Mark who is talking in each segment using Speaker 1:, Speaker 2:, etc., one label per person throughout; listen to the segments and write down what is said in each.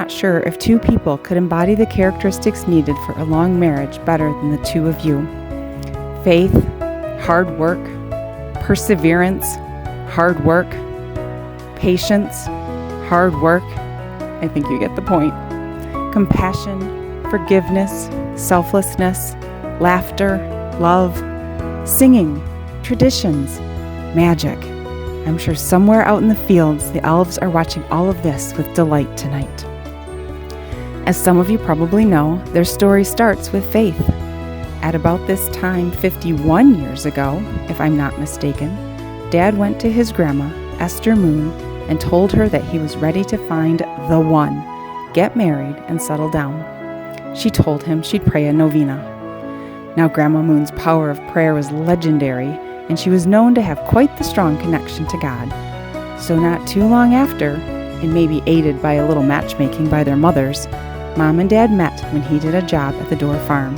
Speaker 1: not sure if two people could embody the characteristics needed for a long marriage better than the two of you. Faith, hard work, perseverance, hard work, patience, hard work. I think you get the point. Compassion, forgiveness, selflessness, laughter, love, singing, traditions, magic. I'm sure somewhere out in the fields, the elves are watching all of this with delight tonight. As some of you probably know, their story starts with faith. At about this time, 51 years ago, if I'm not mistaken, Dad went to his grandma, Esther Moon, and told her that he was ready to find the one, get married, and settle down. She told him she'd pray a novena. Now, Grandma Moon's power of prayer was legendary, and she was known to have quite the strong connection to God. So not too long after, and maybe aided by a little matchmaking by their mothers, Mom and Dad met when he did a job at the Dorr farm.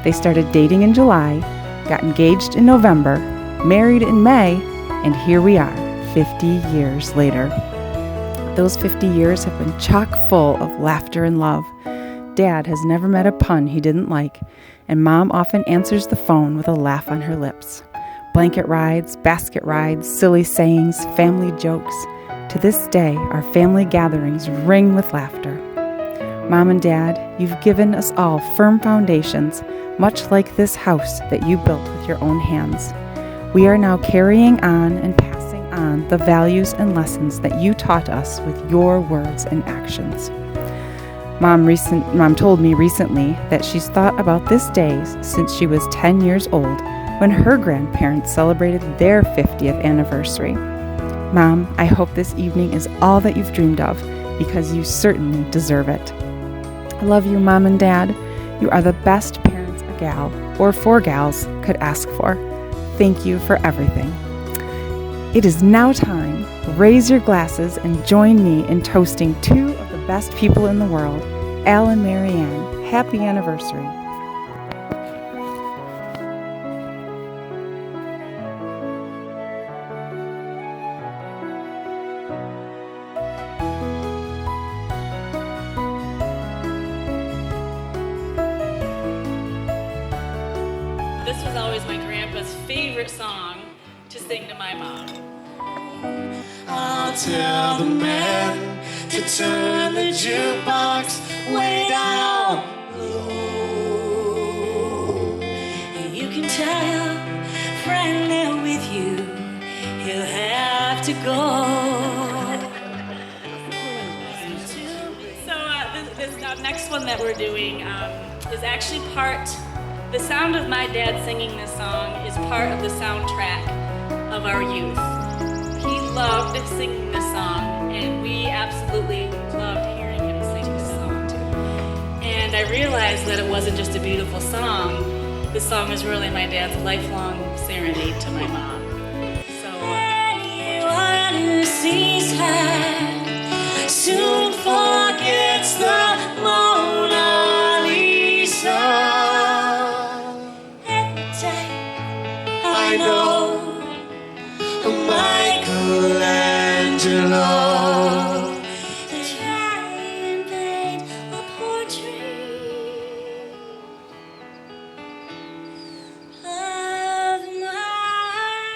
Speaker 1: They started dating in July, got engaged in November, married in May, and here we are, 50 years later. Those 50 years have been chock full of laughter and love. Dad has never met a pun he didn't like, and Mom often answers the phone with a laugh on her lips. Blanket rides, basket rides, silly sayings, family jokes. To this day, our family gatherings ring with laughter. Mom and Dad, you've given us all firm foundations, much like this house that you built with your own hands. We are now carrying on and passing on the values and lessons that you taught us with your words and actions. Mom told me recently that she's thought about this day since she was 10 years old, when her grandparents celebrated their 50th anniversary. Mom, I hope this evening is all that you've dreamed of, because you certainly deserve it. I love you, Mom and Dad. You are the best parents a gal, or four gals, could ask for. Thank you for everything. It is now time. Raise your glasses and join me in toasting two of the best people in the world, Al and Mary Ann. Happy anniversary.
Speaker 2: This was always my grandpa's favorite song to sing to my mom.
Speaker 3: I'll tell the man to turn the jukebox way down low.
Speaker 4: You can tell your friend they're with you, he'll have to go.
Speaker 2: So this next one that we're doing is actually the sound of my dad singing this song is part of the soundtrack of our youth. He loved singing this song, and we absolutely loved hearing him sing this song too. And I realized that it wasn't just a beautiful song. This song is really my dad's lifelong serenade to my mom. So
Speaker 4: Anyone who sees her soon forgets the Mona Lisa.
Speaker 3: I know Michelangelo.
Speaker 4: To try and paint a portrait of my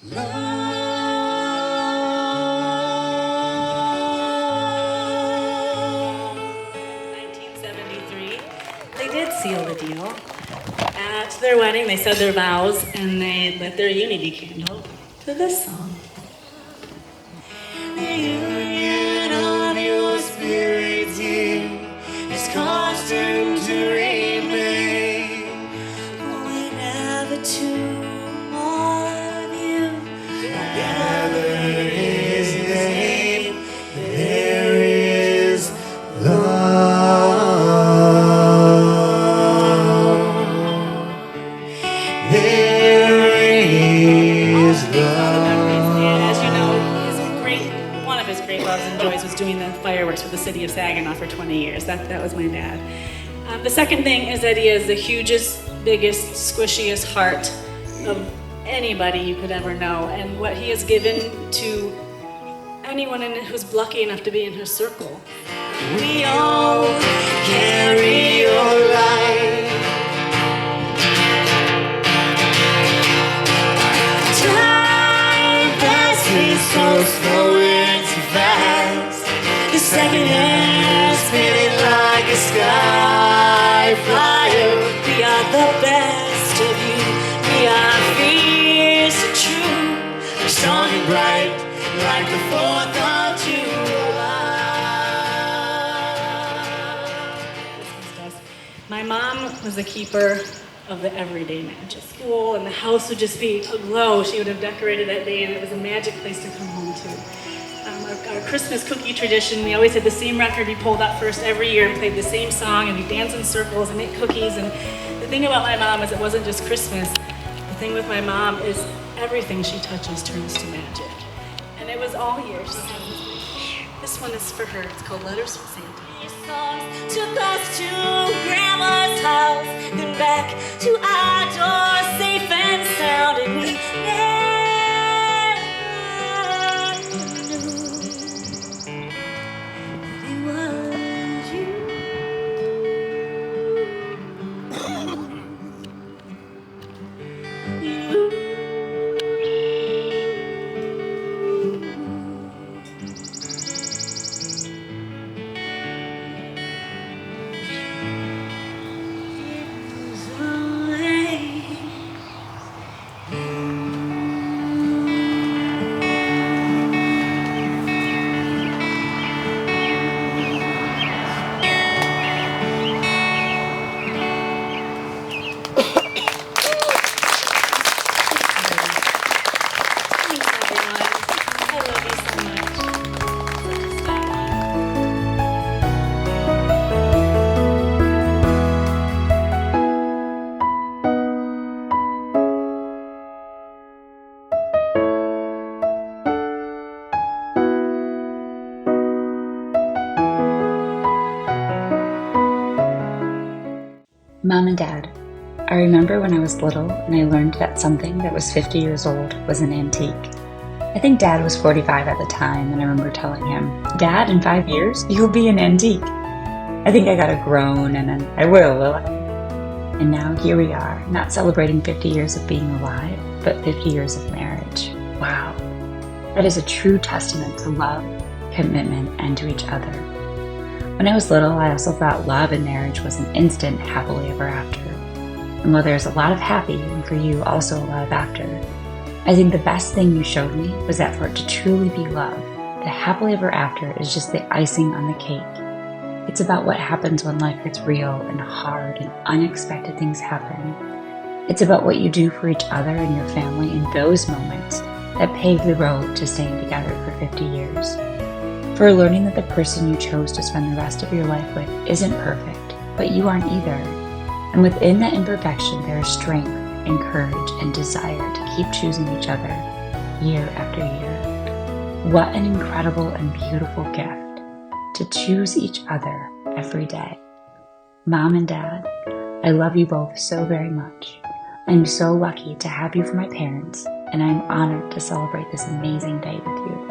Speaker 4: love.
Speaker 2: 1973, they did seal the deal. At their wedding, they said their vows, and they lit their unity candle to this song.
Speaker 3: The union of your spirit is constant to remain.
Speaker 4: Whenever two more of you
Speaker 3: Gather his name, there is love. There is love.
Speaker 2: As you know, one of his great loves and joys was doing the fireworks for the city of Saginaw for 20 years. That was my dad. The second thing is that he has the hugest, biggest, squishiest heart of anybody you could ever know. And what he has given to anyone who's lucky enough to be in her circle.
Speaker 3: We all carry your light. Time passes so slow, it's fast. The second hand spinning like a sky flyer.
Speaker 4: We are the best of you. We are fierce and true.
Speaker 3: Strong and bright like the 4th of July.
Speaker 2: My mom was the keeper of the everyday magic. School and the house would just be aglow. She would have decorated that day, and it was a magic place to come home to. Our Christmas cookie tradition, we always had the same record we pulled out first every year and played the same song, and we danced in circles and ate cookies. And the thing about my mom is it wasn't just Christmas. The thing with my mom is everything she touches turns to magic. And it was all years. This one is for her. It's called Letters from Santa.
Speaker 4: Your songs took us to Grandma's house, then back to our door, safe and sound, and we
Speaker 5: Mom and Dad, I remember when I was little and I learned that something that was 50 years old was an antique. I think Dad was 45 at the time, and I remember telling him, "Dad, in 5 years, you'll be an antique." I think I got a groan, and then I will I? And now here we are, not celebrating 50 years of being alive, but 50 years of marriage. Wow. That is a true testament to love, commitment, and to each other. When I was little, I also thought love and marriage was an instant happily ever after. And while there's a lot of happy, and for you also a lot of after, I think the best thing you showed me was that for it to truly be love, the happily ever after is just the icing on the cake. It's about what happens when life gets real and hard and unexpected things happen. It's about what you do for each other and your family in those moments that pave the road to staying together for 50 years. For learning that the person you chose to spend the rest of your life with isn't perfect, but you aren't either. And within that imperfection, there is strength and courage and desire to keep choosing each other year after year. What an incredible and beautiful gift to choose each other every day. Mom and Dad, I love you both so very much. I'm so lucky to have you for my parents, and I'm honored to celebrate this amazing day with you.